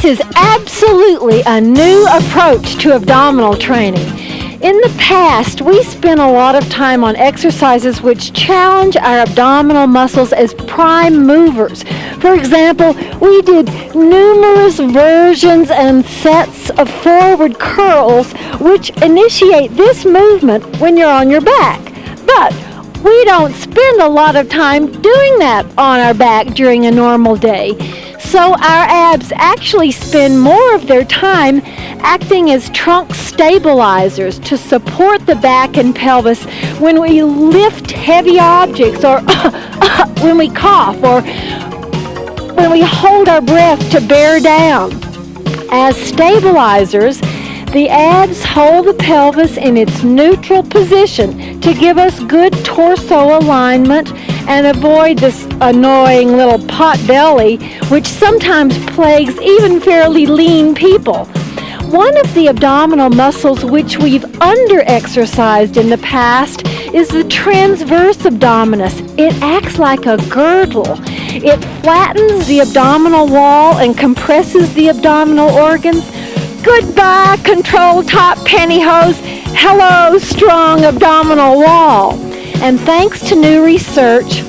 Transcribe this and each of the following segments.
is absolutely a new approach to abdominal training. In the past, we spent a lot of time on exercises which challenge our abdominal muscles as prime movers. For example, we did numerous versions and sets of forward curls which initiate this movement when you're on your back. But we don't spend a lot of time doing that on our back during a normal day. So our abs actually spend more of their time acting as trunk stabilizers to support the back and pelvis when we lift heavy objects, or when we cough, or when we hold our breath to bear down. As stabilizers, the abs hold the pelvis in its neutral position to give us good torso alignment and avoid this annoying little pot belly, which sometimes plagues even fairly lean people. One of the abdominal muscles which we've under-exercised in the past is the transverse abdominis. It acts like a girdle. It flattens the abdominal wall and compresses the abdominal organs. Goodbye, control top pantyhose. Hello, strong abdominal wall. And thanks to new research,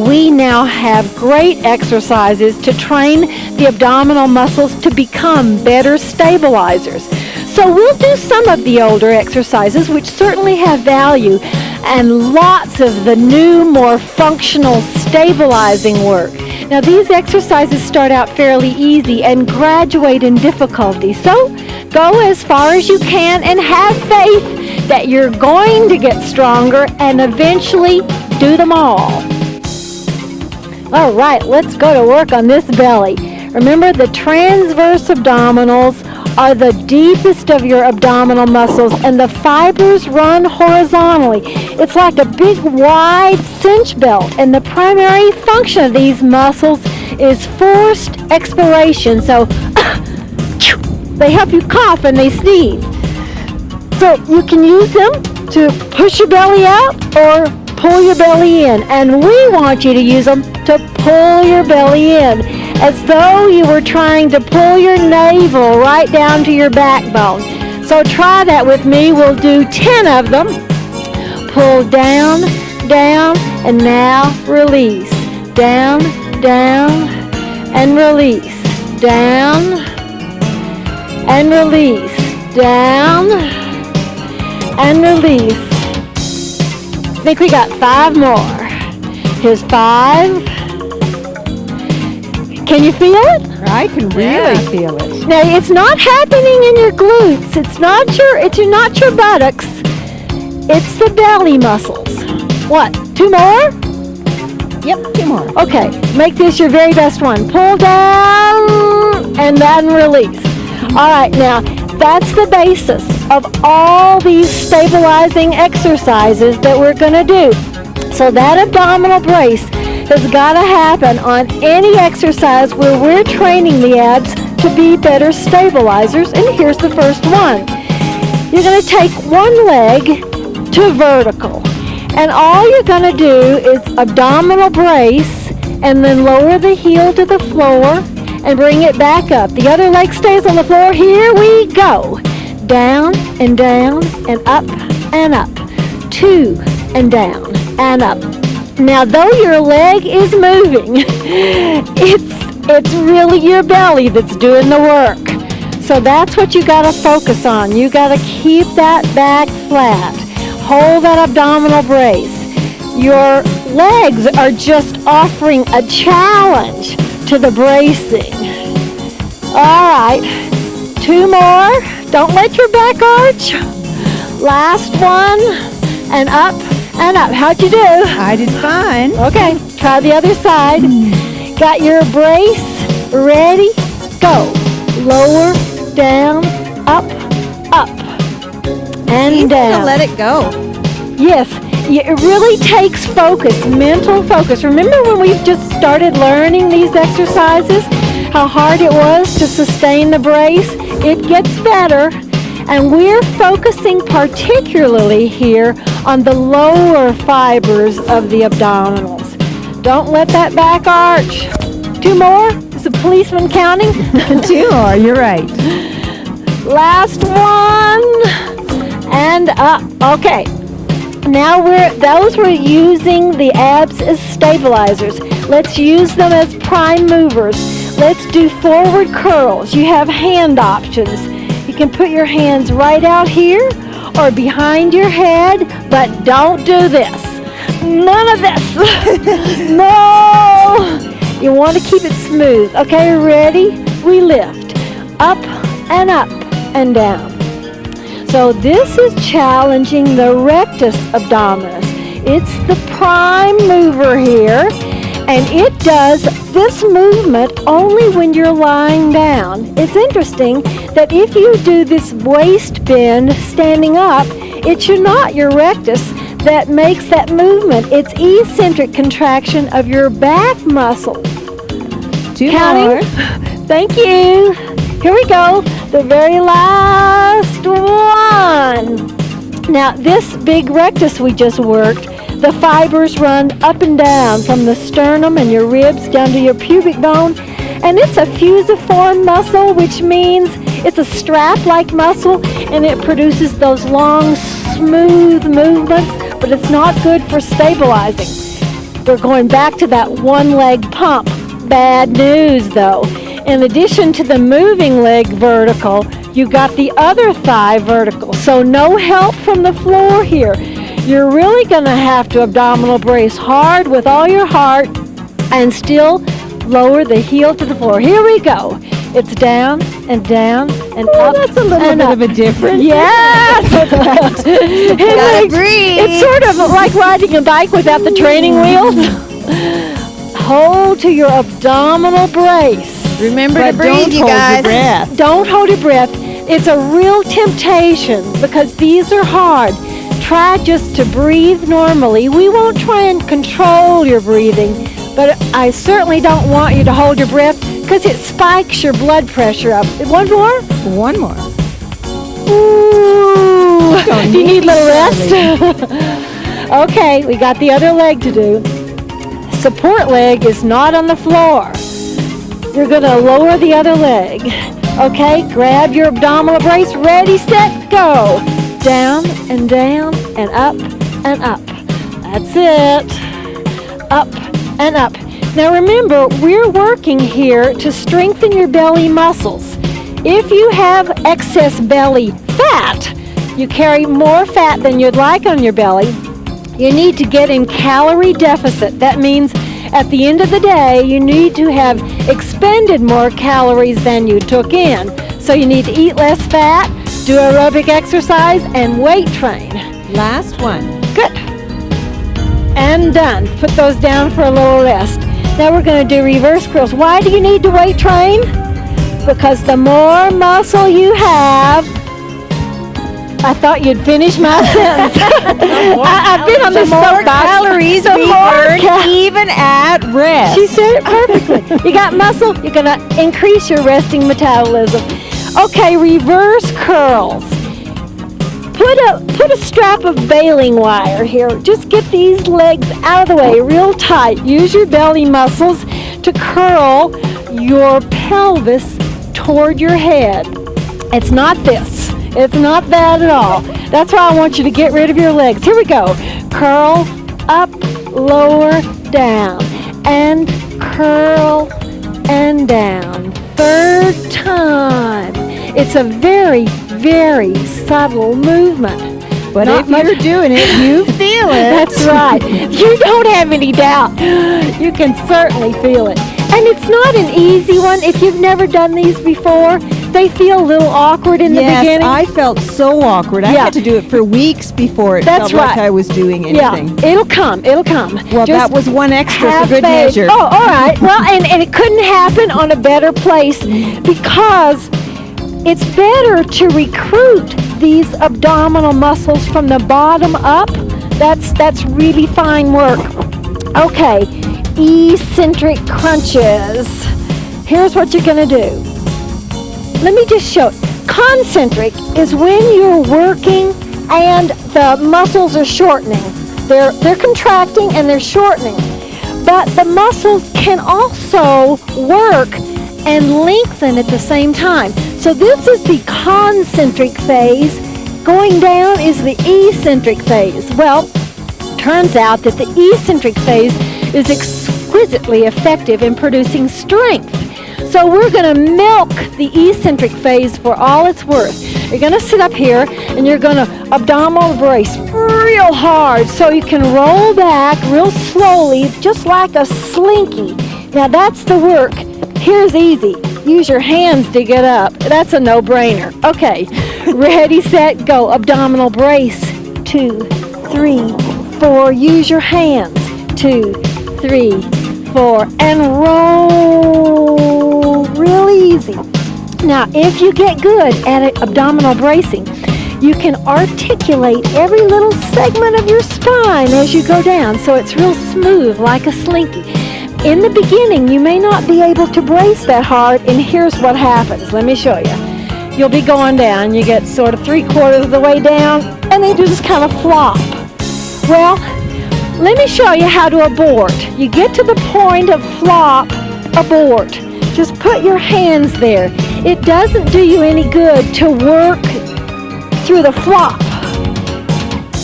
we now have great exercises to train the abdominal muscles to become better stabilizers. So we'll do some of the older exercises, which certainly have value, and lots of the new, more functional stabilizing work. Now, these exercises start out fairly easy and graduate in difficulty. So go as far as you can and have faith that you're going to get stronger and eventually do them all. All right, let's go to work on this belly. Remember, the transverse abdominals are the deepest of your abdominal muscles, and the fibers run horizontally. It's like a big wide cinch belt, and the primary function of these muscles is forced expiration. So they help you cough and they sneeze. So you can use them to push your belly out or pull your belly in, and we want you to use them to pull your belly in, as though you were trying to pull your navel right down to your backbone. So try that with me. We'll do 10 of them. Pull down, down, and now release. Down, down, and release. Down, and release. Down, and release. I think we got 5 more. Here's 5. Can you feel it? I can really feel it. Now, it's not happening in your glutes. It's not your buttocks. It's the belly muscles. What? 2 more? Yep, 2 more. Okay, make this your very best one. Pull down and then release. All right, now that's the basis of all these stabilizing exercises that we're going to do. So that abdominal brace has got to happen on any exercise where we're training the abs to be better stabilizers. And here's the first one. You're going to take one leg to vertical. And all you're going to do is abdominal brace and then lower the heel to the floor and bring it back up. The other leg stays on the floor. Here we go. Down and down and up and up. 2 and down and up. Now, though your leg is moving, it's really your belly that's doing the work. So that's what you got to focus on. You got to keep that back flat. Hold that abdominal brace. Your legs are just offering a challenge to the bracing. All right, 2 more. Don't let your back arch. Last one, and up and up. How'd you do? I did fine. Okay, try the other side. Got your brace ready? Go. Lower, down, up, up, and Easy down. to let it go. Yes, it really takes focus, mental focus. Remember when we just started learning these exercises, how hard it was to sustain the brace? It gets better. And we're focusing particularly here on the lower fibers of the abdominals. Don't let that back arch. 2 more. It's a policeman counting. 2 more, you're right. Last one. And up. Okay. Now we're using the abs as stabilizers. Let's use them as prime movers. Let's do forward curls. You have hand options. You can put your hands right out here or behind your head, but don't do this. None of this. No. You want to keep it smooth. Okay, ready? We lift up and up and down. So this is challenging the rectus abdominis. It's the prime mover here, and it does this movement only when you're lying down. It's interesting that if you do this waist bend standing up, it's not your rectus that makes that movement. It's eccentric contraction of your back muscles. 2 Counting. more. Thank you. Here we go. The very last one. Now, this big rectus we just worked, the fibers run up and down from the sternum and your ribs down to your pubic bone. And it's a fusiform muscle, which means it's a strap-like muscle, and it produces those long, smooth movements, but it's not good for stabilizing. We're going back to that one-leg pump. Bad news, though. In addition to the moving leg vertical, you got the other thigh vertical. So no help from the floor here. You're really going to have to abdominal brace hard with all your heart and still lower the heel to the floor. Here we go. It's down and down and up. That's a little bit up. of a difference. Yes. Gotta breathe. It's sort of like riding a bike without the training wheels. Hold to your abdominal brace. Remember to But breathe, don't you hold your guys. breath. Don't hold your breath. It's a real temptation because these are hard. Try just to breathe normally. We won't try and control your breathing, but I certainly don't want you to hold your breath because it spikes your blood pressure up. One more? 1 more. Ooh. Don't Do you need a little need rest? Okay, we got the other leg to do. Support leg is not on the floor. You're going to lower the other leg. Okay, grab your abdominal brace. Ready, set, go. Down and down and up and up. That's it. Up and up. Now remember, we're working here to strengthen your belly muscles. If you have excess belly fat, you carry more fat than you'd like on your belly, you need to get in calorie deficit. That means at the end of the day, you need to have expended more calories than you took in. So you need to eat less fat, do aerobic exercise, and weight train. Last one. Good. And done. Put those down for a little rest. Now we're going to do reverse curls. Why do you need to weight train? Because the more muscle you have, I thought you'd finish my sentence. I've been on The this more soapbox. calories The we more burn, even at rest. She said it perfectly. You got muscle, you're going to increase your resting metabolism. Okay, reverse curls. Put a strap of baling wire here. Just get these legs out of the way real tight. Use your belly muscles to curl your pelvis toward your head. It's not this. It's not that at all. That's why I want you to get rid of your legs. Here we go. Curl up, lower, down, and curl and down. Third time. It's a very, very subtle movement. But Not if you're doing it, you feel it. That's right. You don't have any doubt. You can certainly feel it. And it's not an easy one. If you've never done these before, they feel a little awkward in the beginning. I felt so awkward. I Yeah. had to do it for weeks before it That's felt like right. I was doing anything. Yeah, it'll come. Well, Just that was one extra have for good faith. measure. Oh, all right. Well, and it couldn't happen on a better place because it's better to recruit these abdominal muscles from the bottom up. That's really fine work. Okay, eccentric crunches. Here's what you're going to do. Let me just show. Concentric is when you're working and the muscles are shortening. They're contracting and they're shortening. But the muscles can also work and lengthen at the same time. So this is the concentric phase. Going down is the eccentric phase. Well, turns out that the eccentric phase is exquisitely effective in producing strength. So we're going to milk the eccentric phase for all it's worth. You're going to sit up here and you're going to abdominal brace real hard so you can roll back real slowly, just like a slinky. Now that's the work. Here's easy. Use your hands to get up. That's a no-brainer. Okay, ready, set, go. Abdominal brace. 2, 3, 4. Use your hands. 2, 3, 4. And roll real easy. Now, if you get good at abdominal bracing, you can articulate every little segment of your spine as you go down, so it's real smooth like a slinky. In the beginning, you may not be able to brace that hard, and here's what happens. Let me show you. You'll be going down. You get sort of 3/4 of the way down, and then you just kind of flop. Well, let me show you how to abort. You get to the point of flop, abort. Just put your hands there. It doesn't do you any good to work through the flop.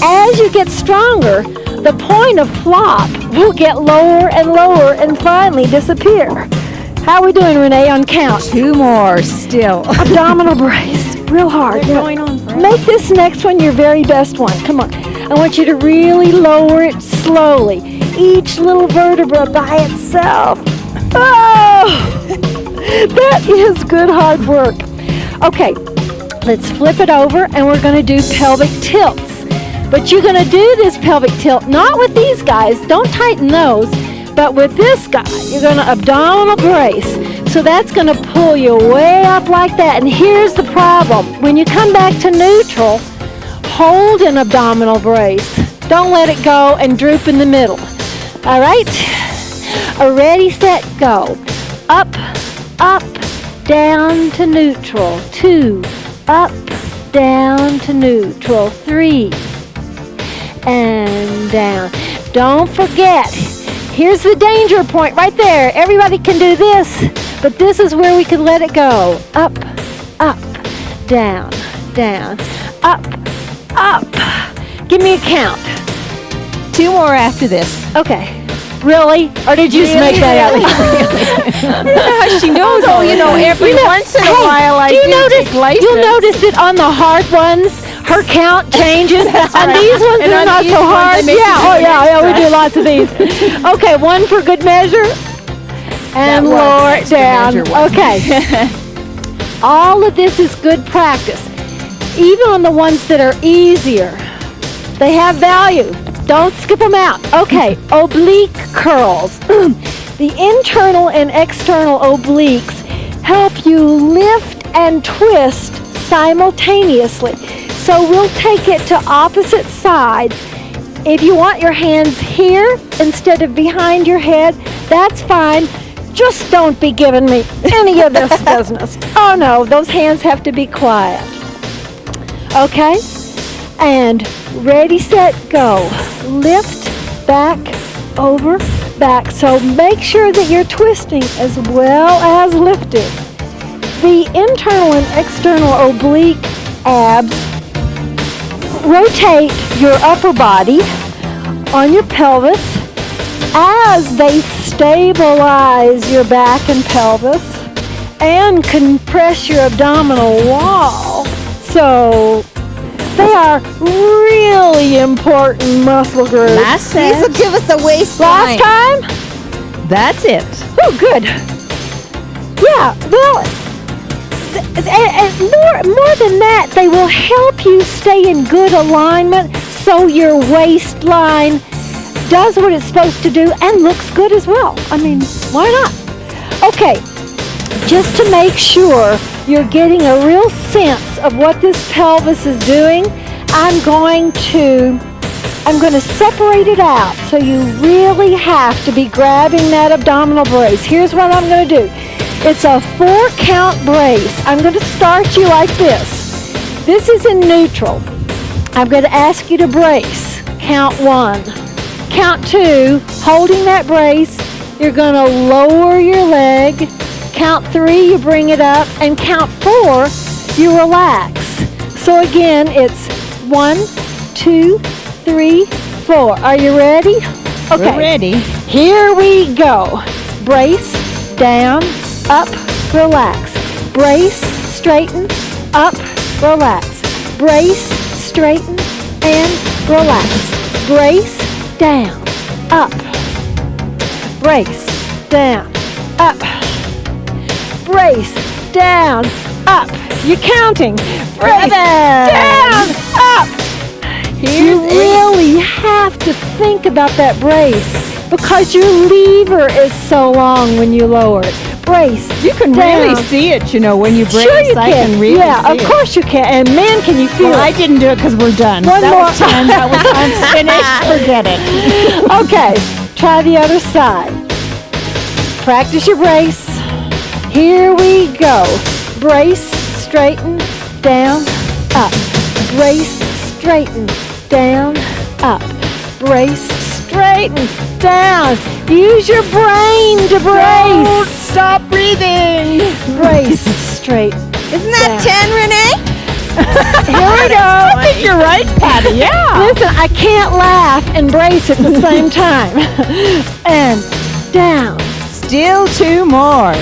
As you get stronger, the point of flop will get lower and lower and finally disappear. How are we doing, Renee, on count? 2 more still. Abdominal brace, real hard. Going on forever. Make this next one your very best one. Come on. I want you to really lower it slowly. Each little vertebra by itself. Oh! That is good hard work. Okay, let's flip it over and we're going to do pelvic tilts. But you're going to do this pelvic tilt, not with these guys, don't tighten those, but with this guy, you're going to abdominal brace. So that's going to pull you way up like that. And here's the problem. When you come back to neutral, hold an abdominal brace. Don't let it go and droop in the middle. All right? Ready, set, go. Up, up, down to neutral. 2, up, down to neutral. 3, and down. Don't forget, here's the danger point right there. Everybody can do this, but this is where we can let it go. Up, up, down, down, up, up. Give me a count. 2 more after this. Okay. Really? Or did you just make that up? I don't know how she knows. Oh, every once in a while I do take license. You'll notice that on the hard ones, her count changes. On these ones, they're not so hard. Yeah, we do lots of these. Okay, 1 for good measure. And lower it down. Okay. All of this is good practice. Even on the ones that are easier, they have value. Don't skip them out. Okay, oblique curls. The internal and external obliques help you lift and twist simultaneously. So we'll take it to opposite sides. If you want your hands here instead of behind your head, that's fine. Just don't be giving me any of this business. Oh no, those hands have to be quiet. Okay? And ready, set, go. Lift, back, over, back. So make sure that you're twisting as well as lifting. The internal and external oblique abs rotate your upper body on your pelvis as they stabilize your back and pelvis and compress your abdominal wall. So they are really important muscle groups. These will give us a waistline. Last time? That's it. Oh, good. Yeah, well, and more than that, they will help you stay in good alignment so your waistline does what it's supposed to do and looks good as well. I mean, why not? Okay, just to make sure you're getting a real sense of what this pelvis is doing, I'm going to separate it out so you really have to be grabbing that abdominal brace. Here's what I'm going to do. It's a 4-count brace. I'm going to start you like this. This is in neutral. I'm going to ask you to brace. Count 1. Count 2, holding that brace, you're going to lower your leg. Count 3, you bring it up, and count 4, you relax. So again, it's 1, 2, 3, 4. Are you ready? Okay. We're ready. Here we go. Brace, down, up, relax. Brace, straighten, up, relax. Brace, straighten, and relax. Brace, down, up. Brace, down, up. Brace, down, up. You're counting. Brace, down, up. You really have to think about that brace because your lever is so long when you lower it. Brace. You can really see it, you know, when you brace. Sure you I can. can really yeah, see of it. course you can. And man, can you feel Well, it. I didn't do it because we're done. One that more. was 10. That was unfinished. Forget it. Okay, try the other side. Practice your brace. Here we go. Brace, straighten, down, up. Brace, straighten, down, up. Brace, straighten, down. Use your brain to brace. Don't stop breathing. Brace, straight. Isn't that 10, Renee? Here we go. I think you're right, Patty. Yeah. Listen, I can't laugh and brace at the same time. And down. Still 2 more.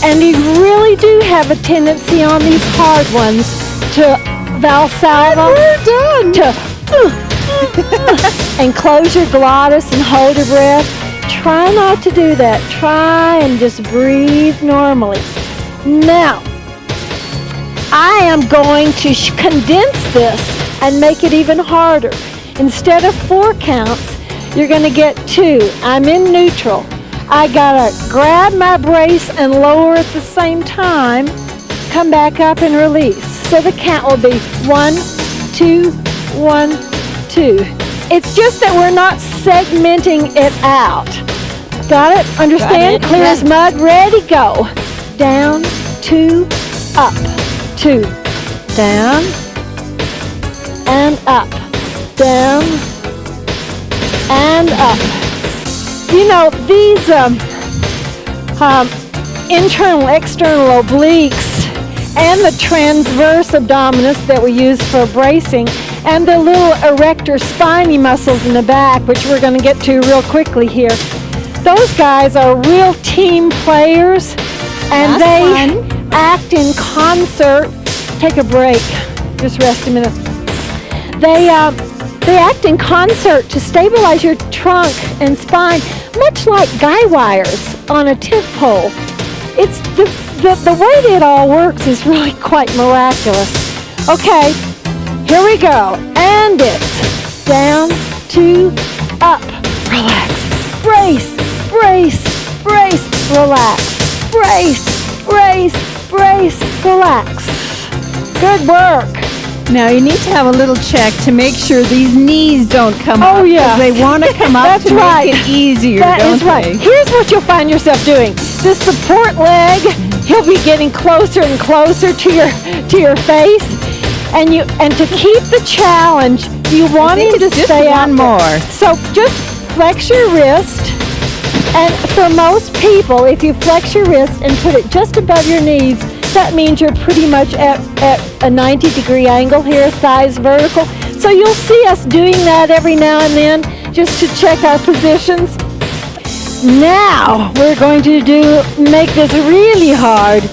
And you really do have a tendency on these hard ones to Valsalva. We're done. And close your glottis and hold your breath. Try not to do that. Try and just breathe normally. Now, I am going to condense this and make it even harder. Instead of 4 counts, you're going to get 2. I'm in neutral. I gotta grab my brace and lower at the same time, come back up and release. So the count will be 1, 2, 1, 2. It's just that we're not segmenting it out. Got it? Understand? Got it. Clear as mud. Ready? Go. Down, 2, up, 2. Down, and up. Down, and up. You know, these internal, external obliques and the transverse abdominis that we use for bracing and the little erector spiny muscles in the back, which we're going to get to real quickly here, those guys are real team players and they act in concert. Take a break. Just rest a minute. They act in concert to stabilize your trunk and spine, much like guy wires on a tip pole. It's the way that it all works is really quite miraculous. Okay, here we go. And it's down, 2, up, relax, brace, brace, brace, relax, brace, brace, brace, relax. Good work. Now you need to have a little check to make sure these knees don't come up. Oh, yeah. Because they want to come up That's to right. make it easier, That don't is right. they? Here's what you'll find yourself doing. The support leg, he'll be getting closer and closer to your face. And to keep the challenge, you want him to stay out one more. there. So just flex your wrist. And for most people, if you flex your wrist and put it just above your knees, that means you're pretty much at a 90-degree angle here, thighs vertical. So you'll see us doing that every now and then just to check our positions. Now we're going to make this really hard.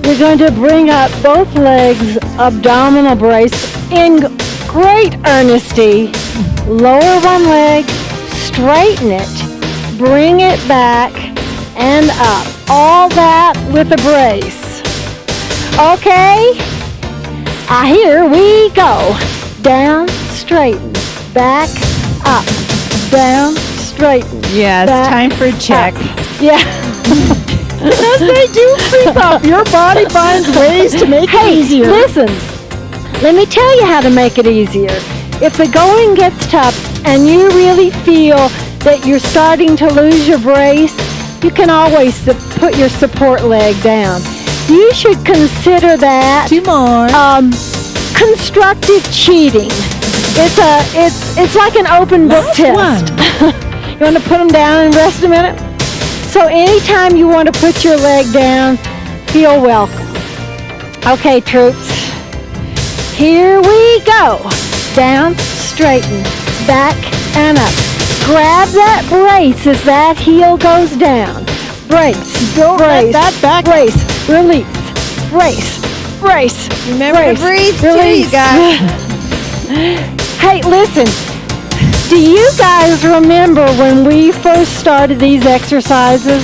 We're going to bring up both legs, abdominal brace, in great earnesty. Lower one leg, straighten it, bring it back, and up. All that with a brace. Okay, here we go. Down, straighten, back, up, down, straighten. Yeah, it's back, time for a check. up. Yeah. Because they do creep up. Your body finds ways to make it easier. Listen, let me tell you how to make it easier. If the going gets tough and you really feel that you're starting to lose your brace, you can always put your support leg down. You should consider that 2 more. constructive cheating. It's like an open book test. You want to put them down and rest a minute? So anytime you want to put your leg down, Feel welcome. Okay, troops. Here we go. Down, straighten, back, and up. Grab that brace as that heel goes down. Brace, Don't brace, let that back. brace, release, brace, brace. Remember brace, to breathe, too, release. you guys. Hey, listen. Do you guys remember when we first started these exercises?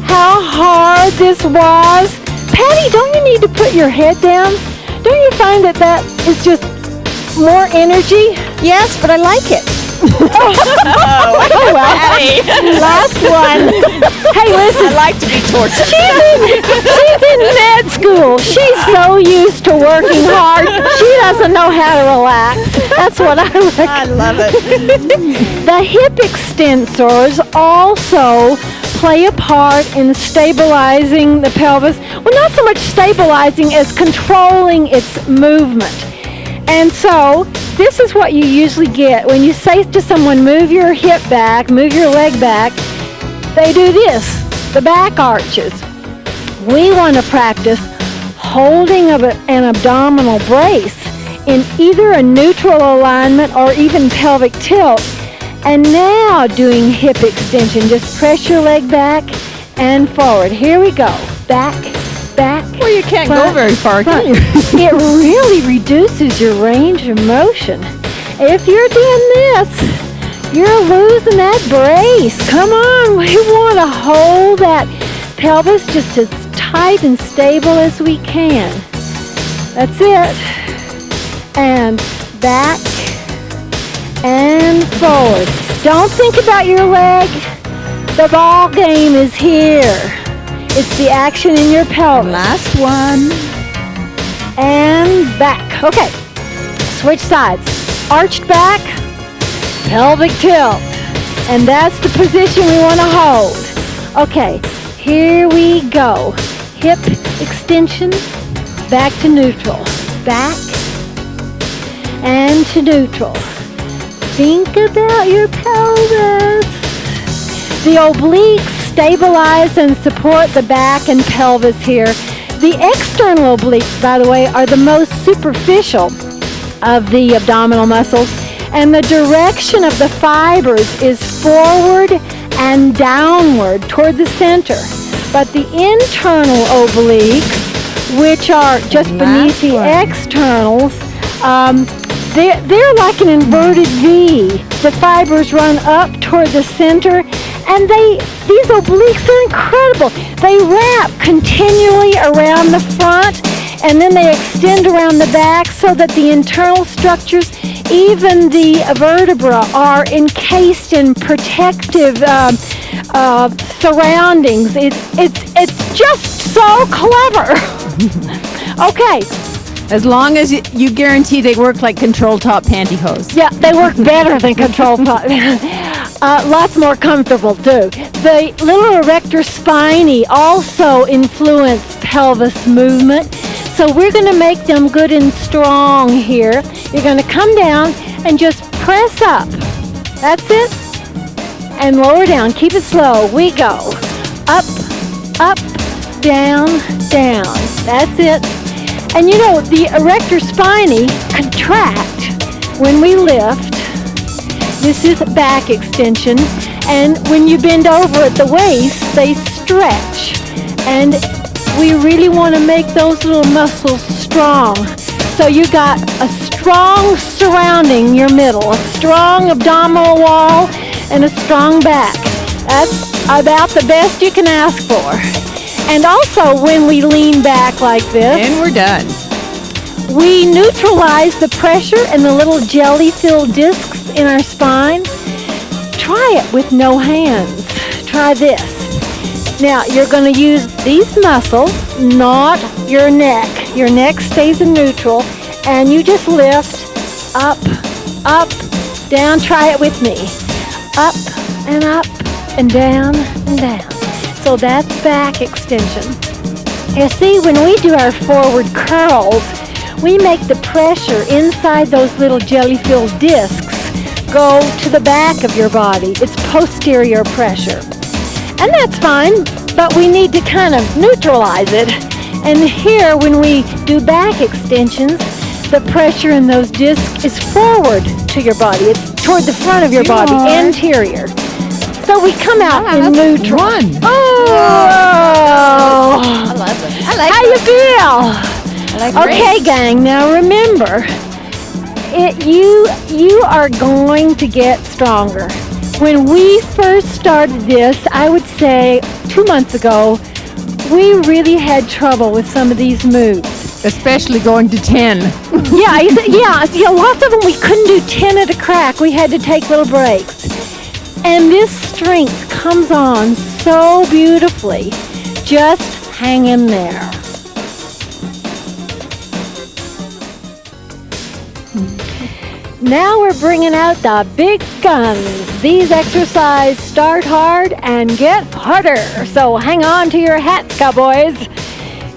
How hard this was? Patty, don't you need to put your head down? Don't you find that is just more energy? Yes, but I like it. Oh, well. Last one. Hey, listen. I like to be tortured. She's in med school. She's so used to working hard. She doesn't know how to relax. That's what I reckon. I love it. The hip extensors also play a part in stabilizing the pelvis. Well, not so much stabilizing as controlling its movement. And so, this is what you usually get. When you say to someone, move your hip back, move your leg back, they do this, the back arches. We want to practice holding an abdominal brace in either a neutral alignment or even pelvic tilt. And now doing hip extension. Just press your leg back and forward. Here we go. Back, back. Well, you can't front, go very far, front. can you? It really reduces your range of motion. If you're doing this, you're losing that brace. Come on, we want to hold that pelvis just as tight and stable as we can. That's it. And back and forward. Don't think about your leg. The ball game is here. It's the action in your pelvis. Last one. And back. Okay. Switch sides. Arched back, pelvic tilt. And that's the position we want to hold. Okay. Here we go. Hip extension, back to neutral. Back and to neutral. Think about your pelvis. The obliques stabilize and support the back and pelvis here. The external obliques, by the way, are the most superficial of the abdominal muscles, and the direction of the fibers is forward and downward toward the center. But the internal obliques, which are just beneath the externals, they're like an inverted V. The fibers run up toward the center, and these obliques are incredible. They wrap continually around the front, and then they extend around the back so that the internal structures, even the vertebra, are encased in protective surroundings. It's just so clever. Okay. As long as you guarantee they work like control top pantyhose. Yeah, they work better than control top. Lots more comfortable too. The little erector spinae also influence pelvis movement. So we're going to make them good and strong here. You're going to come down and just press up. That's it. And lower down. Keep it slow. We go. Up, up, down, down. That's it. And you know, the erector spinae contract when we lift. This is back extension. And when you bend over at the waist, they stretch. And we really want to make those little muscles strong. So you got a strong surrounding your middle, a strong abdominal wall, and a strong back. That's about the best you can ask for. And also, when we lean back like this, And we're done. we neutralize the pressure and the little jelly-filled discs in our spine. Try it with no hands. Try this. Now, you're going to use these muscles, not your neck. Your neck stays in neutral, and you just lift up, up, down. Try it with me. Up, and down, and down. So that's back extension. You see, when we do our forward curls, we make the pressure inside those little jelly-filled discs go to the back of your body. It's posterior pressure. And that's fine, but we need to kind of neutralize it. And here, when we do back extensions, the pressure in those discs is forward to your body. It's toward the front of your body, anterior. So we come out in neutral. Oh! I love it. I like How it. you feel? I like Okay, Brace. gang, now remember, you are going to get stronger. When we first started this, I would say 2 months ago, we really had trouble with some of these moves. Especially going to 10. Yeah, lots of them we couldn't do 10 at a crack. We had to take little breaks. And this strength comes on so beautifully. Just hang in there. Now we're bringing out the big guns. These exercises start hard and get harder. So hang on to your hats, cowboys.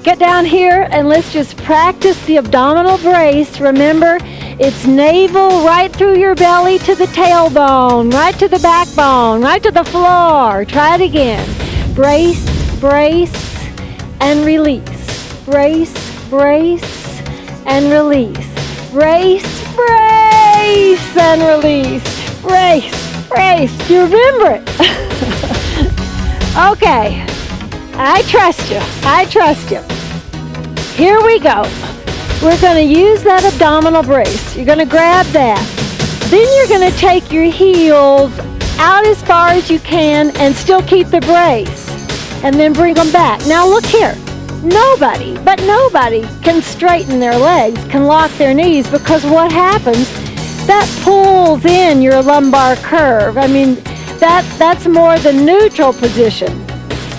Get down here and let's just practice the abdominal brace. Remember, it's navel right through your belly to the tailbone, right to the backbone, right to the floor. Try it again. Brace, brace, and release. Brace, brace, and release. Brace, brace, and release. Brace, brace. Do you remember it? Okay. I trust you. I trust you. Here we go. We're going to use that abdominal brace. You're going to grab that. Then you're going to take your heels out as far as you can and still keep the brace. And then bring them back. Now look here. Nobody can straighten their legs, can lock their knees, because what happens, that pulls in your lumbar curve. I mean, that's more the neutral position.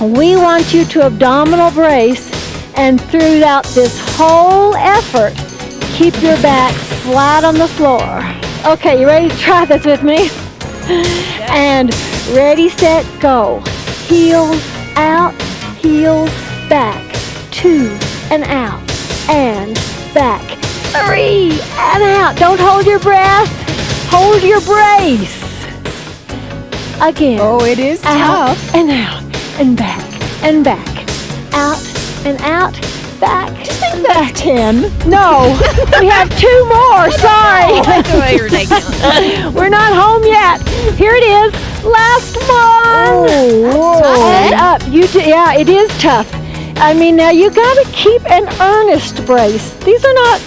We want you to abdominal brace, and throughout this whole effort, keep your back flat on the floor. Okay, you ready to try this with me? And ready, set, go. Heels out, heels back. 2 and out, and back. 3 and out. Don't hold your breath. Hold your brace. Again. Oh, it is Out tough. and out, and back, and back. Out and out, back. And back. 10. No, we have 2 more. Sorry. We're not home yet. Here it is. Last one. And up. Yeah, it is tough. I mean, now you got to keep an earnest brace. These are not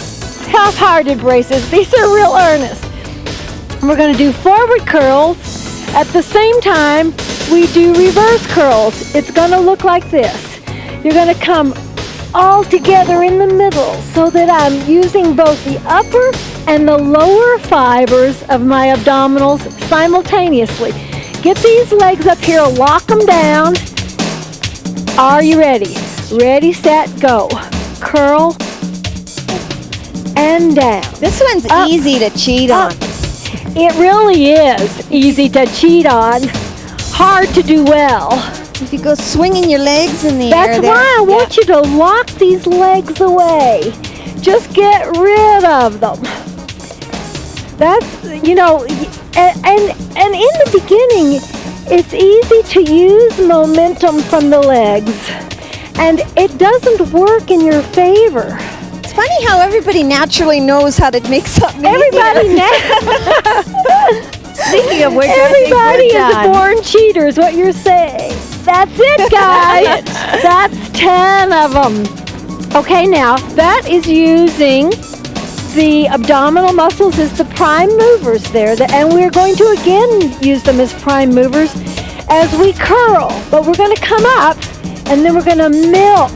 half-hearted braces. These are real earnest. We're going to do forward curls. At the same time, we do reverse curls. It's going to look like this. You're going to come all together in the middle so that I'm using both the upper and the lower fibers of my abdominals simultaneously. Get these legs up here, lock them down. Are you ready? Ready, set, go. Curl and down. This one's Up. easy to cheat on. It really is easy to cheat on. Hard to do well. If you go swinging your legs in the air That's there. why I want you to lock these legs away. Just get rid of them. That's, and in the beginning, it's easy to use momentum from the legs. And it doesn't work in your favor. It's funny how everybody naturally knows how to make something Everybody Speaking of which, Everybody is a born cheater is what you're saying. That's it, guys. That's 10 of them. Okay, now that is using the abdominal muscles as the prime movers there. And we're going to again use them as prime movers as we curl. But we're going to come up and then we're going to milk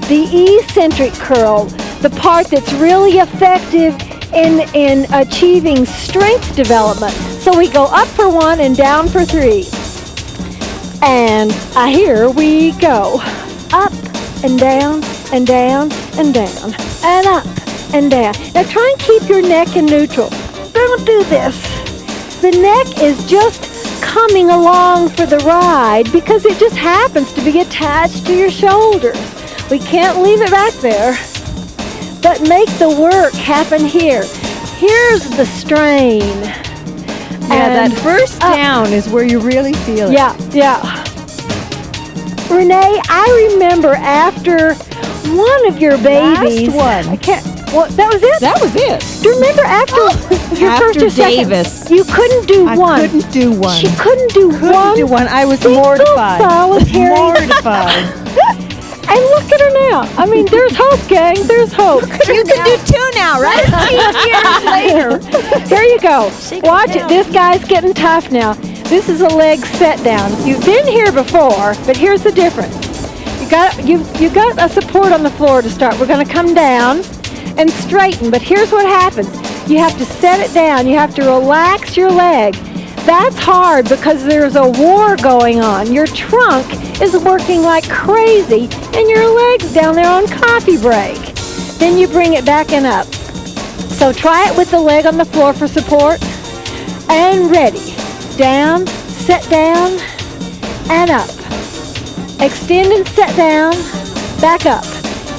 the eccentric curl, the part that's really effective in achieving strength development. So we go up for 1 and down for 3. And here we go. Up and down and down and down and up and down. Now try and keep your neck in neutral. Don't do this. The neck is just coming along for the ride because it just happens to be attached to your shoulders. We can't leave it back there. But make the work happen here. Here's the strain. Yeah, that first down is where you really feel it. Yeah. Renee, I remember after one of your babies. Last one. I can't. Well, that was it. That was it. Do you remember after your After first or second? Davis. You couldn't do I one. couldn't do one. She couldn't do one. I was single mortified. solitary. Mortified. And look at her now. I mean, there's hope, gang. There's hope. You can do 2 now, right? 15 years later. Here you go. Watch it. This guy's getting tough now. This is a leg set down. You've been here before, but here's the difference. You got a support on the floor to start. We're going to come down and straighten, but here's what happens. You have to set it down. You have to relax your leg. That's hard because there's a war going on. Your trunk is working like crazy and your leg's down there on coffee break. Then you bring it back and up. So try it with the leg on the floor for support. And ready. Down, set down, and up. Extend and set down, back up.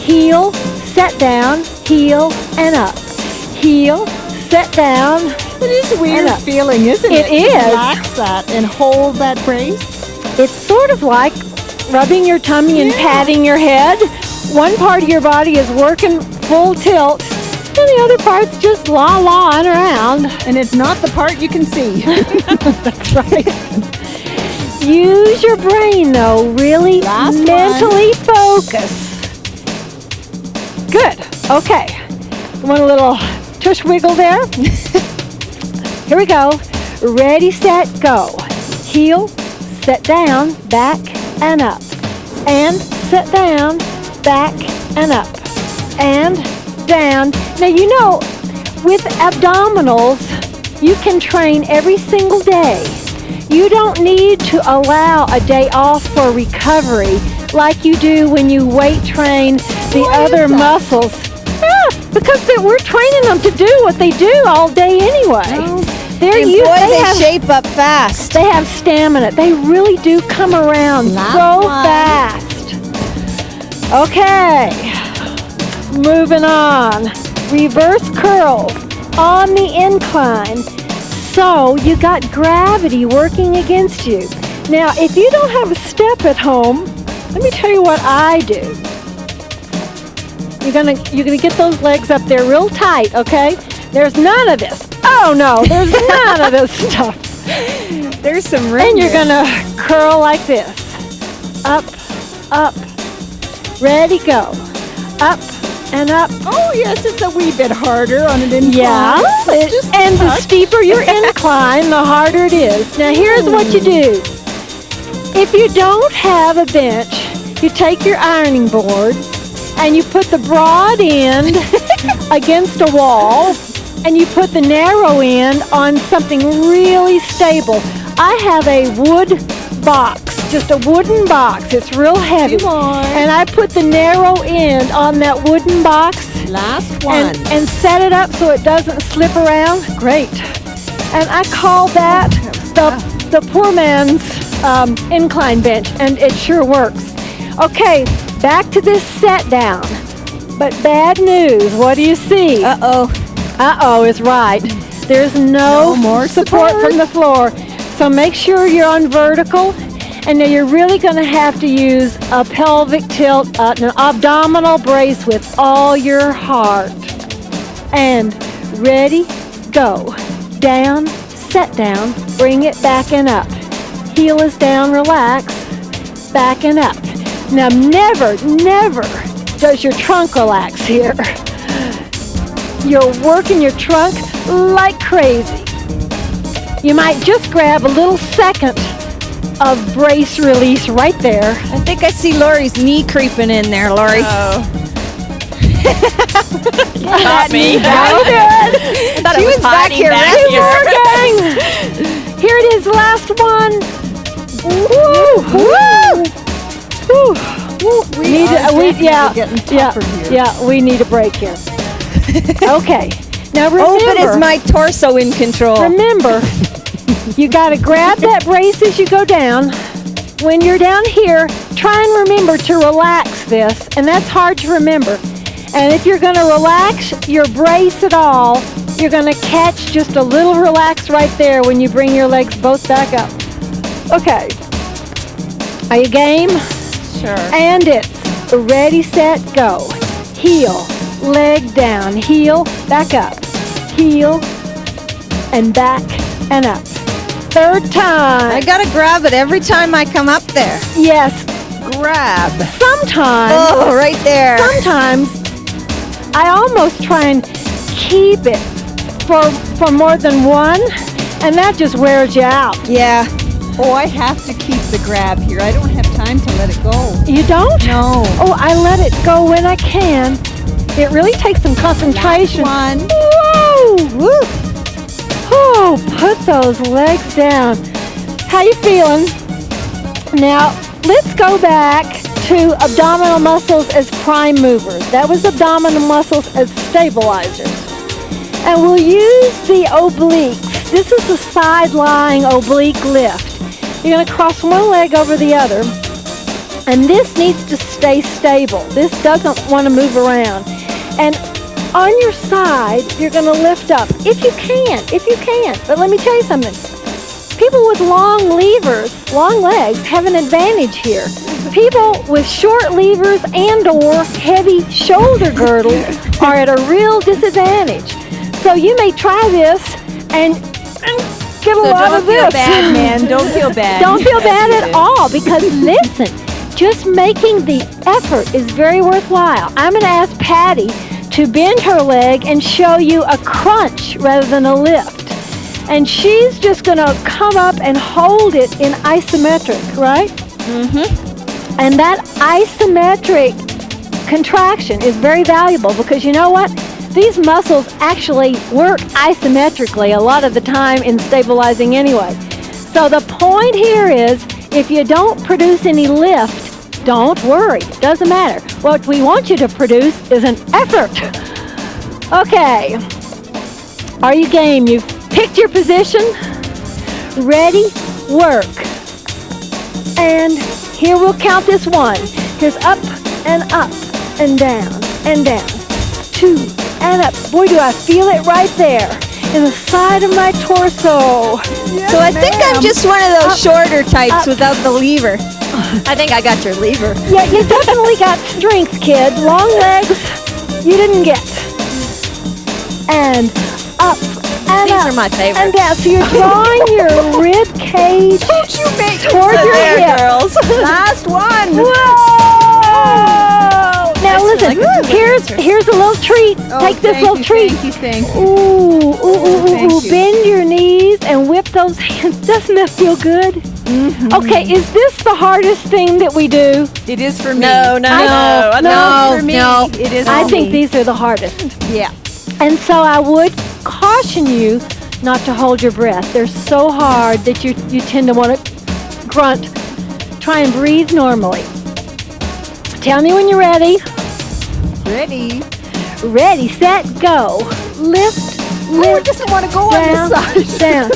Heel, set down, heel, and up. Heel, set down. It is a weird up. feeling, isn't it? It is. Relax that and hold that brace. It's sort of like rubbing your tummy and patting your head. One part of your body is working full tilt, and the other part's just la-lawing around. And it's not the part you can see. That's right. Use your brain, though. Really mentally focus. Good. Okay. Want a little tush wiggle there? Here we go. Ready, set, go. Heel, set down, back, and up. And set down, back, and up. And down. Now, you know, with abdominals, you can train every single day. You don't need to allow a day off for recovery like you do when you weight train the other muscles. Because we're training them to do what they do all day anyway. They shape up fast. They have stamina. They really do come around so fast. Okay, moving on. Reverse curls on the incline. So you got gravity working against you. Now, if you don't have a step at home, let me tell you what I do. You're gonna get those legs up there real tight, okay? There's none of this. Oh no, there's none of this stuff. There's some room. And you're gonna curl like this. Up, up. Ready, go. Up and up. Oh, yes, it's a wee bit harder on an incline. Yeah, and the steeper your incline, the harder it is. Now, here's what you do. If you don't have a bench, you take your ironing board and you put the broad end against a wall and you put the narrow end on something really stable. I have a wood box, just a wooden box. It's real heavy. And I put the narrow end on that wooden box. Last one. And set it up so it doesn't slip around. Great. And I call that the poor man's incline bench, and it sure works. Okay, back to this set down. But bad news, what do you see? Uh-oh. Uh-oh is right. There's no more support from the floor. So make sure you're on vertical. And now you're really going to have to use a pelvic tilt, an abdominal brace with all your heart. And ready, go. Down, set down, bring it back and up. Heel is down, relax, back and up. Now never does your trunk relax here. You're working your trunk like crazy. You might just grab a little second of brace release right there. I think I see Lori's knee creeping in there, Lori. Oh. Not me. Very good. I thought She it was was back hiding here, back right? here. More, gang. Here it is, last one. Woo! Woo! Woo! We need a break here. Okay. Now remember. Oh, but is my torso in control? Remember, you got to grab that brace as you go down. When you're down here, try and remember to relax this, and that's hard to remember. And if you're going to relax your brace at all, you're going to catch just a little relax right there when you bring your legs both back up. Okay. Are you game? Sure. And it's Ready, set, go. Heel, leg down, heel, back up. Heel, and back, and up. Third time. I gotta grab it every time I come up there. Yes. Grab. Sometimes. Oh, right there. Sometimes I almost try and keep it for more than one, and that just wears you out. Yeah. Oh, I have to keep the grab here. I don't have time to let it go. You don't? No. Oh, I let it go when I can. It really takes some concentration. Last one. Whoa! Woo. Oh, put those legs down. How you feeling? Now, let's go back to abdominal muscles as prime movers. That was abdominal muscles as stabilizers. And we'll use the obliques. This is the side-lying oblique lift. You're going to cross one leg over the other. And this needs to stay stable. This doesn't want to move around. And on your side, you're going to lift up. If you can. But let me tell you something. People with long levers, long legs, have an advantage here. People with short levers and or heavy shoulder girdles are at a real disadvantage. So you may try this and get a lot of this. Don't feel bad, man. Don't feel bad. Don't feel bad at all, because listen, just making the effort is very worthwhile. I'm going to ask Patty to bend her leg and show you a crunch rather than a lift. And she's just going to come up and hold it in isometric, right? Mm-hmm. And that isometric contraction is very valuable, because you know what? These muscles actually work isometrically a lot of the time in stabilizing anyway. So the point here is, if you don't produce any lift, don't worry. Doesn't matter. What we want you to produce is an effort. Okay. Are you game? You've picked your position. Ready? Work. And here we'll count this one. Here's up and down and down. 2 and up. Boy, do I feel it right there in the side of my torso. So I think I'm just one of those shorter types without the lever. I think I got your lever. Yeah, you definitely got strength, kid. Long legs, you didn't get. And up and These up. are my favorite. And down. So you're drawing your rib cage toward your hip. girls. Last one. Whoa! Now listen, like here's a little treat. Take this little treat. Thank you. Ooh, you. bend your knees and whip those hands. Doesn't that feel good? Mm-hmm. Okay, is this the hardest thing that we do? It is for me. No. For me, it is I for think me. these are the hardest. Yeah. And so I would caution you not to hold your breath. They're so hard that you tend to want to grunt. Try and breathe normally. Tell me when you're ready. Ready. Ready, set, go. Lift, Oh, it doesn't want to go down, on this side. down.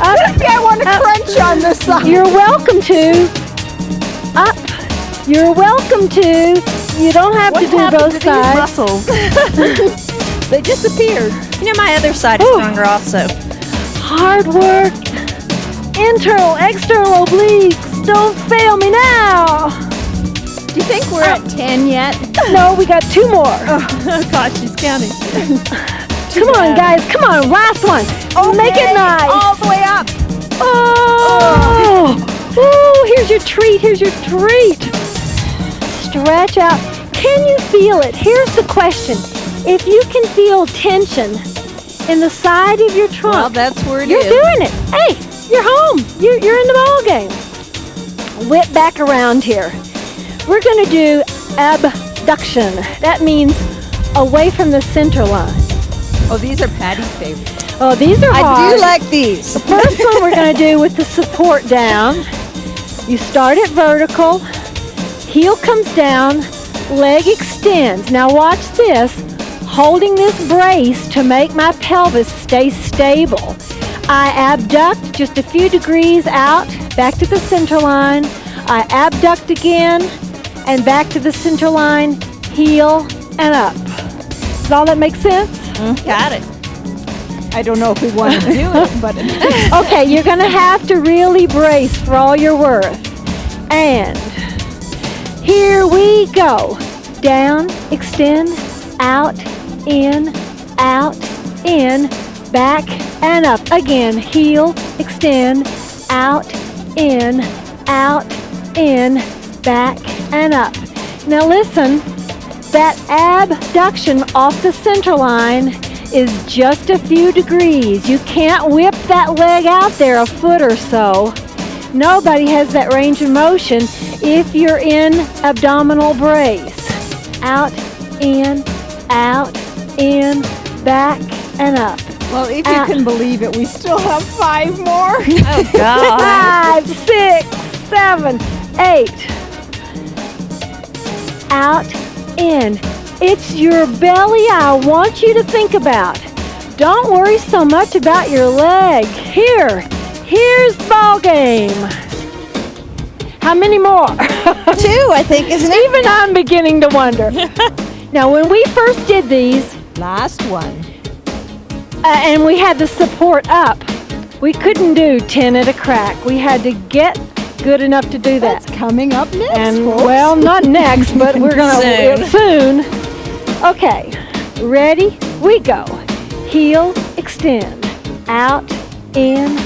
Up, Maybe I want to crunch on this side. you're welcome to. Up, you're welcome to. You don't have What to do happened both to these sides. muscles? They disappeared. You know, my other side is Ooh. stronger also. Hard work. Internal, external obliques. Don't fail me now. Do you think we're at 10 yet? No, we got 2 more. Oh, God, she's counting. Come on, guys. Come on, last one. Make it nice. All the way up. Oh. Ooh, here's your treat. Here's your treat. Stretch out. Can you feel it? Here's the question. If you can feel tension in the side of your trunk, Well, that's where it you're is. doing it. Hey, you're home. You're in the ball game. Whip back around here. We're going to do abduction. That means away from the center line. Oh, these are Patty's favorites. Oh, these are hard. I do like these. The first one we're going to do with the support down. You start it vertical. Heel comes down. Leg extends. Now watch this. Holding this brace to make my pelvis stay stable. I abduct just a few degrees out, back to the center line. I abduct again, and back to the center line, heel, and up. Does all that make sense? Got it. I don't know if we want to do it, but Okay, you're going to have to really brace for all you're worth. And Here we go. Down, extend, out, in, back, and up. Again, heel, extend, out, in, back, and up. Now listen, that abduction off the center line is just a few degrees. You can't whip that leg out there a foot or so. Nobody has that range of motion if you're in abdominal brace. Out, in, back, and up. Well, if you can believe it, we still have 5 more. Oh, God. 5, 6, 7, 8. Out, in. It's your belly I want you to think about. Don't worry so much about your leg. Here's ball game. How many more? 2, I think, isn't it? Even I'm beginning to wonder. Now, when we first did these, Last one. and we had the support up, we couldn't do 10 at a crack. We had to get good enough to do that. That's coming up next, And folks. well, not next, but we're gonna soon. Okay, ready? We go. Heel, extend, out, in,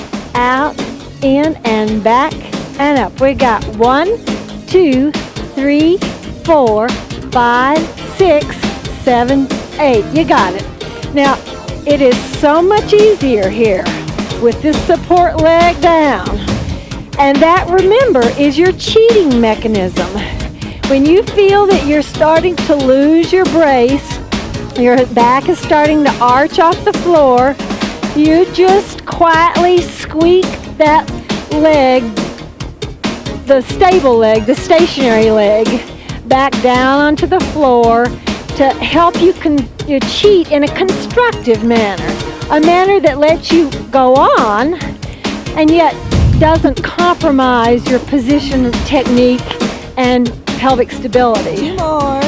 and back and up. We got 1, 2, 3, 4, 5, 6, 7, 8. You got it. Now, it is so much easier here with this support leg down. And that, remember, is your cheating mechanism. When you feel that you're starting to lose your brace, your back is starting to arch off the floor, you just quietly squeak that leg, the stable leg, the stationary leg, back down onto the floor to help you cheat in a constructive manner, a manner that lets you go on and yet doesn't compromise your position, technique, and pelvic stability. 2 more.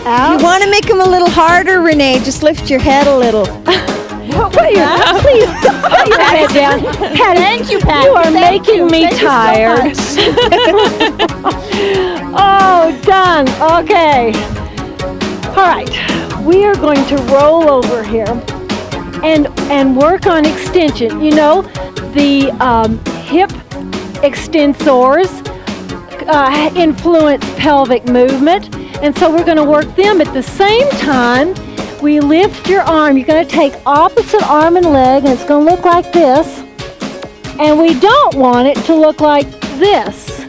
Out. You want to make them a little harder, Renee? Just lift your head a little. Please put your head down. Patty, Thank you, Patty. you are Thank making you. me Thank you so tired. Oh, done. Okay. All right. We are going to roll over here and work on extension. You know, the hip extensors influence pelvic movement, and so we're going to work them at the same time. We lift your arm. You're going to take opposite arm and leg, and it's going to look like this. And we don't want it to look like this.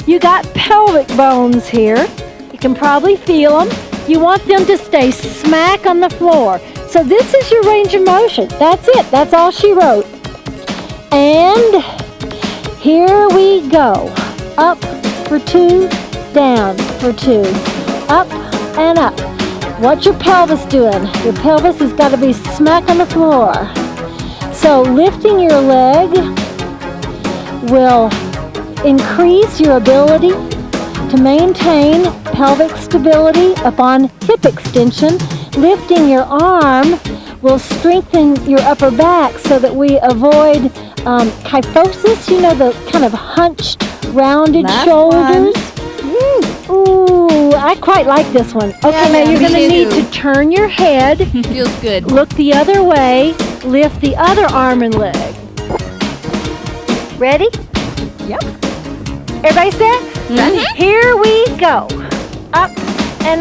You got pelvic bones here. You can probably feel them. You want them to stay smack on the floor. So this is your range of motion. That's it. That's all she wrote. And here we go. Up for 2, down for 2. Up and up. What's your pelvis doing? Your pelvis has got to be smack on the floor. So lifting your leg will increase your ability to maintain pelvic stability upon hip extension. Lifting your arm will strengthen your upper back so that we avoid kyphosis, you know, the kind of hunched, rounded Last shoulders. Ooh, I quite like this one. Okay, now you're going to need to turn your head, Feels good. look the other way, lift the other arm and leg. Ready? Yep. Everybody set? Ready. Here we go. Up and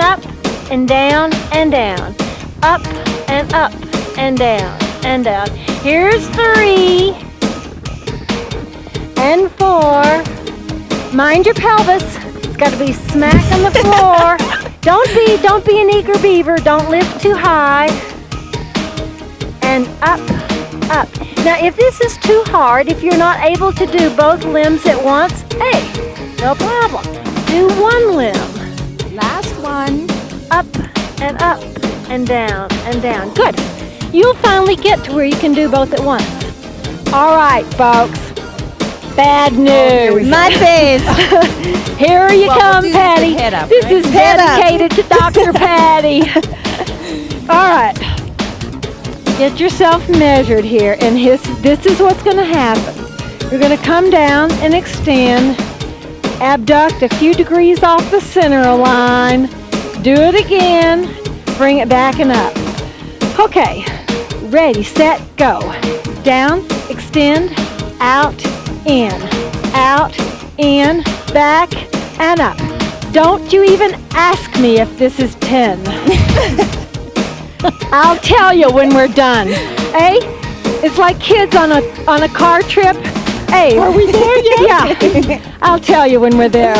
down and down. Up and down and down. Here's 3 and 4. Mind your pelvis. It's got to be smack on the floor. Don't be an eager beaver. Don't lift too high. And up. Now, if this is too hard, if you're not able to do both limbs at once, hey, no problem. Do one limb. Last one. Up and down and down. Good. You'll finally get to where you can do both at once. All right, folks. Bad news. My fave. Here you Well, come, we'll do Patty. this with head up, This right? is Head up. dedicated to Dr. Patty. All right. Get yourself measured here, and this is what's going to happen. You're going to come down and extend. Abduct a few degrees off the center line. Do it again. Bring it back and up. Okay. Ready, set, go. Down, extend, out, in, back, and up. Don't you even ask me if this is 10. I'll tell you when we're done. Hey, it's like kids on a car trip. Hey, are we there yet? Yeah, I'll tell you when we're there.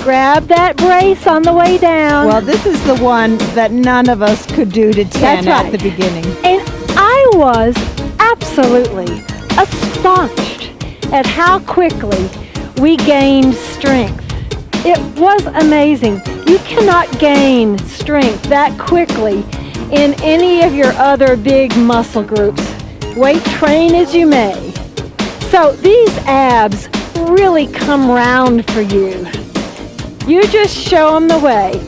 Grab that brace on the way down. Well, this is the one that none of us could do to 10 at the beginning. And I was absolutely astonished at how quickly we gained strength. It was amazing. You cannot gain strength that quickly in any of your other big muscle groups, weight train as you may. So these abs really come round for you. You just show them the way.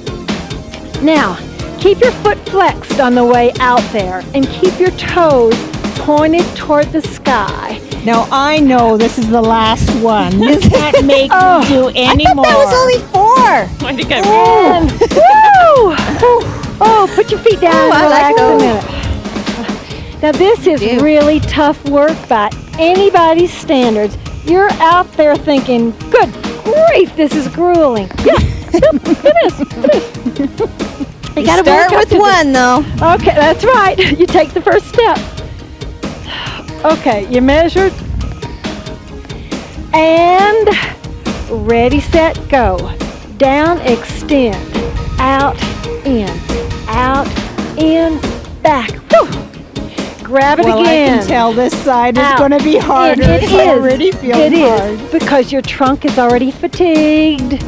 Now, keep your foot flexed on the way out there and keep your toes pointed toward the sky. Now, I know this is the last one. This can't make you do any more. That was only 4. I think I And woo! Oh, put your feet down and I like relax a those. minute. Now, this is really tough work by anybody's standards. You're out there thinking, good grief, this is grueling. Yeah, it is. You gotta Start work up with to one, though. Okay, that's right. You take the first step. Okay, you measured. And ready, set, go. Down, extend. Out, in, back. Whew. Grab it Well, again. I can tell this side is Out. going to be harder. It It's is. already feeling It hard. is, because your trunk is already fatigued.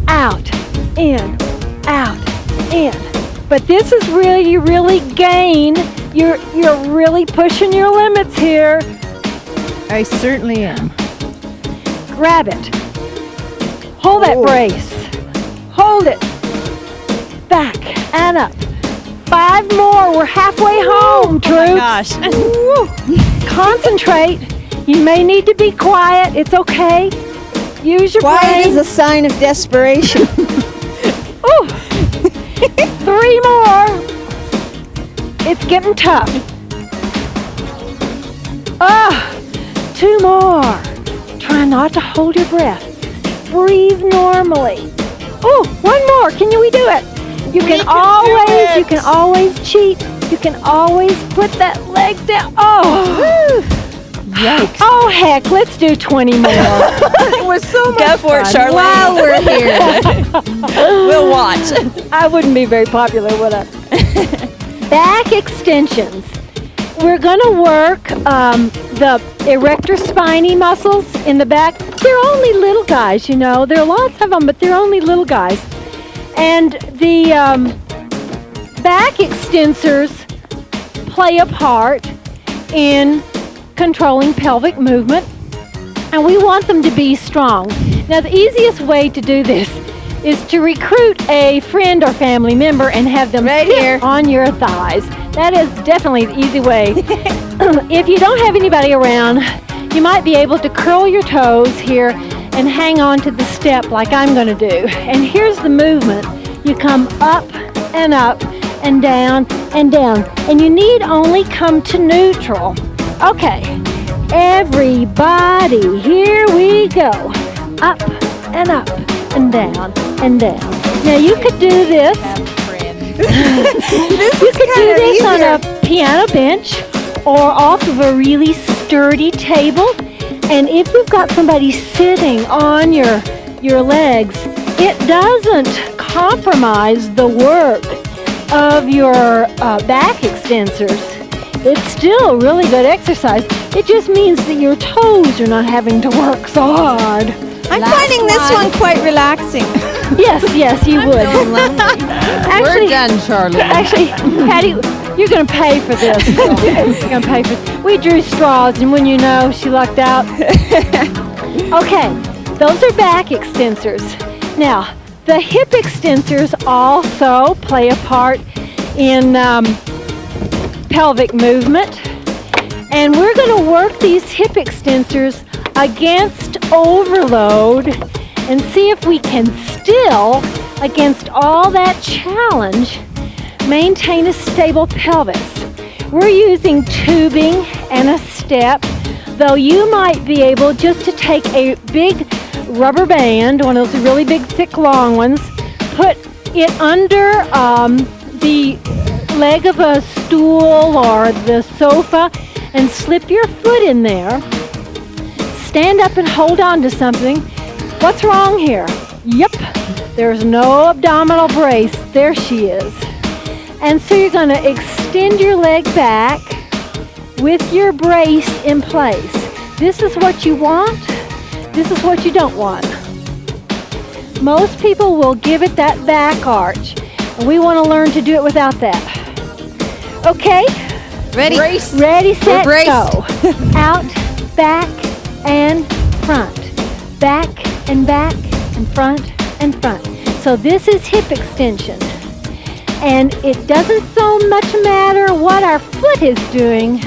Out, in. But this is really, you really gain. You're really pushing your limits here. I certainly am. Grab it. Hold that brace. Hold it. Back and up. 5 more. We're halfway home, troops. Oh my gosh. Concentrate. You may need to be quiet. It's okay. Use your Quiet brain. is a sign of desperation. Ooh. 3 more. It's getting tough. 2 more. Try not to hold your breath. Breathe normally. Oh, 1 more. We do it? You can always cheat. You can always put that leg down. Oh. Yikes. Oh, heck. Let's do 20 more. It was so much Go for it, fun. Charlene. While we're here. We'll watch. I wouldn't be very popular, would I? Back extensions. We're going to work the erector spinae muscles in the back. They're only little guys, you know. There are lots of them, but they're only little guys. And the back extensors play a part in controlling pelvic movement, and we want them to be strong. Now, the easiest way to do this is to recruit a friend or family member and have them Right sit here. on your thighs. That is definitely the easy way. If you don't have anybody around, you might be able to curl your toes here and hang on to the step like I'm going to do. And here's the movement. You come up and down and down. And you need only come to neutral. Okay, everybody, here we go. Up and down and down. Now you could do this. You could do this on a piano bench or off of a really sturdy table. And if you've got somebody sitting on your legs, it doesn't compromise the work of your back extensors. It's still really good exercise. It just means that your toes are not having to work so hard. I'm finding this one quite relaxing. Yes, you would. We're done, Charlie. Actually, Patty, you're going to pay for this. You're going to pay for. We drew straws, and when you know, she lucked out. Okay, those are back extensors. Now, the hip extensors also play a part in pelvic movement, and we're going to work these hip extensors against overload and see if we can still, against all that challenge, maintain a stable pelvis. We're using tubing and a step, though you might be able just to take a big rubber band, one of those really big, thick, long ones, put it under the leg of a stool or the sofa and slip your foot in there. Stand up and hold on to something. What's wrong here? Yep, there's no abdominal brace. There she is. And so you're going to extend your leg back with your brace in place. This is what you want. This is what you don't want. Most people will give it that back arch, and we want to learn to do it without that. Okay? Ready? Brace. Ready, set, braced. go. Out, back, and front. Back, and front, and front. So this is hip extension. And it doesn't so much matter what our foot is doing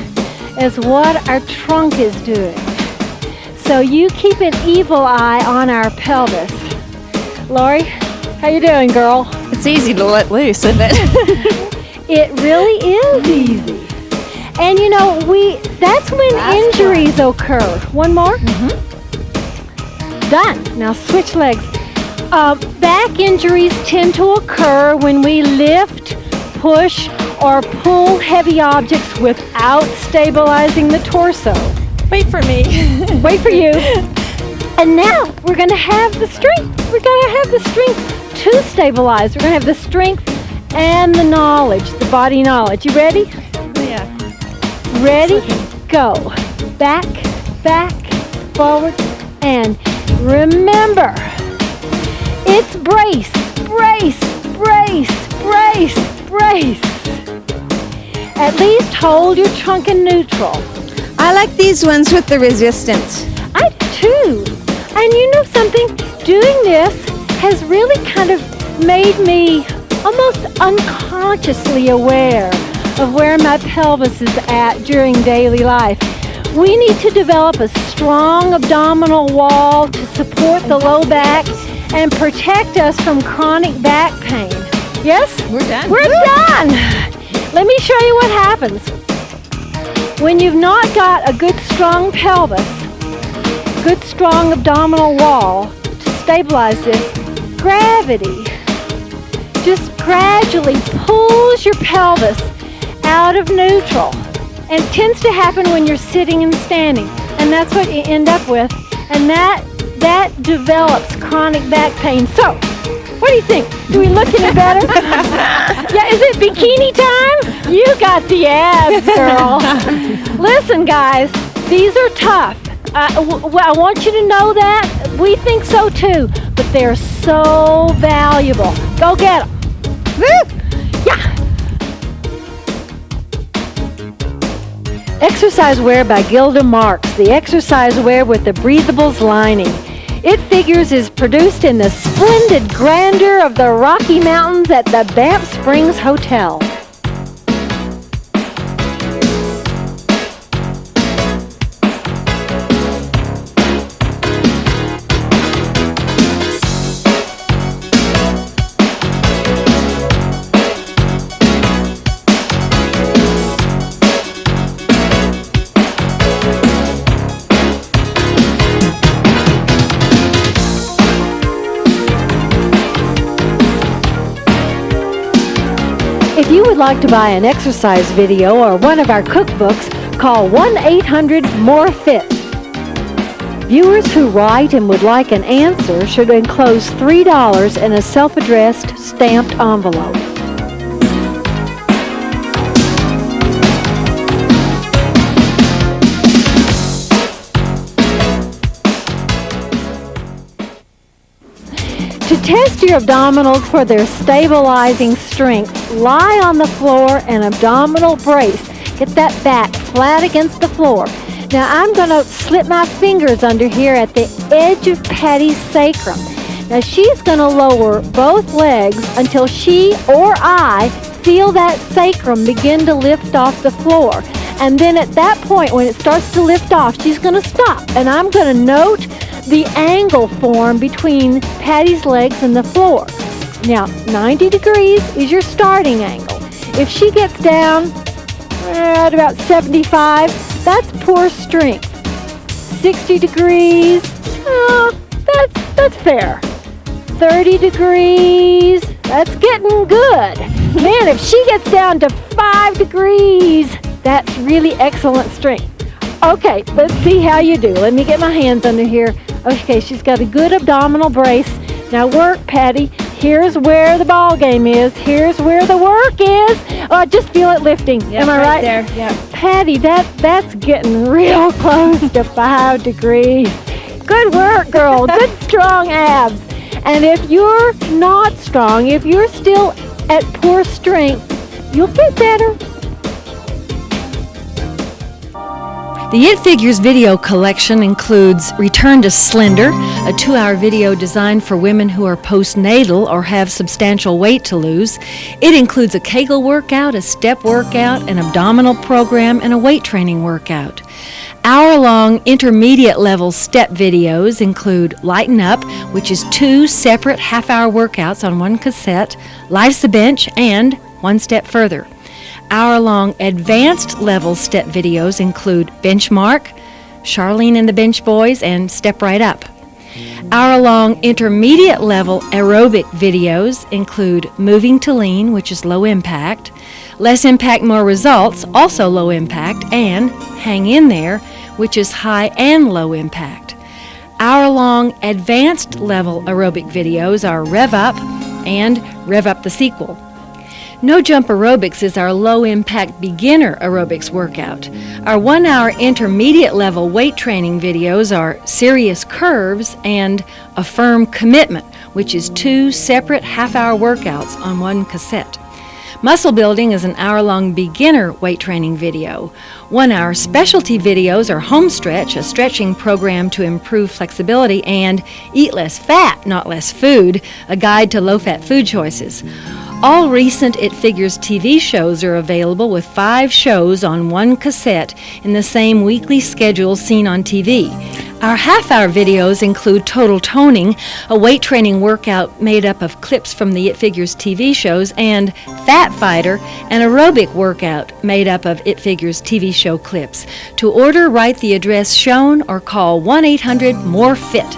as what our trunk is doing. So you keep an evil eye on our pelvis. Lori, how you doing, girl? It's easy to let loose, isn't it? It really is easy. And you know, that's when injuries occur. One more? Done. Now switch legs. Back injuries tend to occur when we lift, push, or pull heavy objects without stabilizing the torso. Wait for me. Wait for you. And now we're going to have the strength. We're going to have the strength to stabilize. We're going to have the strength and the knowledge, the body knowledge. You ready? Yeah. Ready? Go. Back, forward, and remember, it's brace, brace, brace, brace, brace. At least hold your trunk in neutral. I like these ones with the resistance. I do too. And you know something? Doing this has really kind of made me almost unconsciously aware of where my pelvis is at during daily life. We need to develop a strong abdominal wall to support the low back and protect us from chronic back pain. Yes? We're done. We're done. Let me show you what happens. When you've not got a good strong pelvis, good strong abdominal wall to stabilize this, gravity just gradually pulls your pelvis out of neutral. And it tends to happen when you're sitting and standing. And that's what you end up with. And that develops chronic back pain. So, what do you think? Do we look any better? Yeah, is it bikini time? You got the abs, girl. Listen, guys, these are tough. I want you to know that. We think so too. But they're so valuable. Go get them. Woo! Yeah. Exercise wear by Gilda Marks, the exercise wear with the breathables lining. It figures is produced in the splendid grandeur of the Rocky Mountains at the Banff Springs Hotel. If you would like to buy an exercise video or one of our cookbooks, call 1-800-MORE-FIT. Viewers who write and would like an answer should enclose $3 in a self-addressed stamped envelope. To test your abdominals for their stabilizing strength, lie on the floor and abdominal brace. Get that back flat against the floor. Now I'm going to slip my fingers under here at the edge of Patty's sacrum. Now she's going to lower both legs until she or I feel that sacrum begin to lift off the floor. And then at that point, when it starts to lift off, she's going to stop. And I'm going to note the angle form between Patty's legs and the floor. Now, 90 degrees is your starting angle. If she gets down at about 75, that's poor strength. 60 degrees, that's fair. 30 degrees, that's getting good. Man, if she gets down to 5 degrees, that's really excellent strength. Okay, let's see how you do. Let me get my hands under here. Okay, she's got a good abdominal brace. Now work, Patty. Here's where the ball game is. Here's where the work is. Oh, I just feel it lifting. Yep, am I right? There, yeah. Patty, that's getting real close to 5 degrees. Good work, girl. Good strong abs. And if you're not strong, if you're still at poor strength, you'll get better. The It Figures video collection includes Return to Slender, a 2-hour video designed for women who are postnatal or have substantial weight to lose. It includes a Kegel workout, a step workout, an abdominal program, and a weight training workout. Hour-long intermediate-level step videos include Lighten Up, which is 2 separate half-hour workouts on one cassette, Life's a Bench, and One Step Further. Hour-long advanced level step videos include Benchmark, Charlene and the Bench Boys, and Step Right Up. Hour-long intermediate level aerobic videos include Moving to Lean, which is low impact, Less Impact, More Results, also low impact, and Hang in There, which is high and low impact. Hour-long advanced level aerobic videos are Rev Up and Rev Up the Sequel. No Jump Aerobics is our low-impact beginner aerobics workout. Our 1-hour intermediate-level weight training videos are Serious Curves and A Firm Commitment, which is 2 separate half-hour workouts on one cassette. Muscle Building is an hour-long beginner weight training video. 1-hour specialty videos are Home Stretch, a stretching program to improve flexibility, and Eat Less Fat, Not Less Food, a guide to low-fat food choices. All recent It Figures TV shows are available with 5 shows on one cassette in the same weekly schedule seen on TV. Our half-hour videos include Total Toning, a weight training workout made up of clips from the It Figures TV shows, and Fat Fighter, an aerobic workout made up of It Figures TV show clips. To order, write the address shown or call 1-800-MORE-FIT.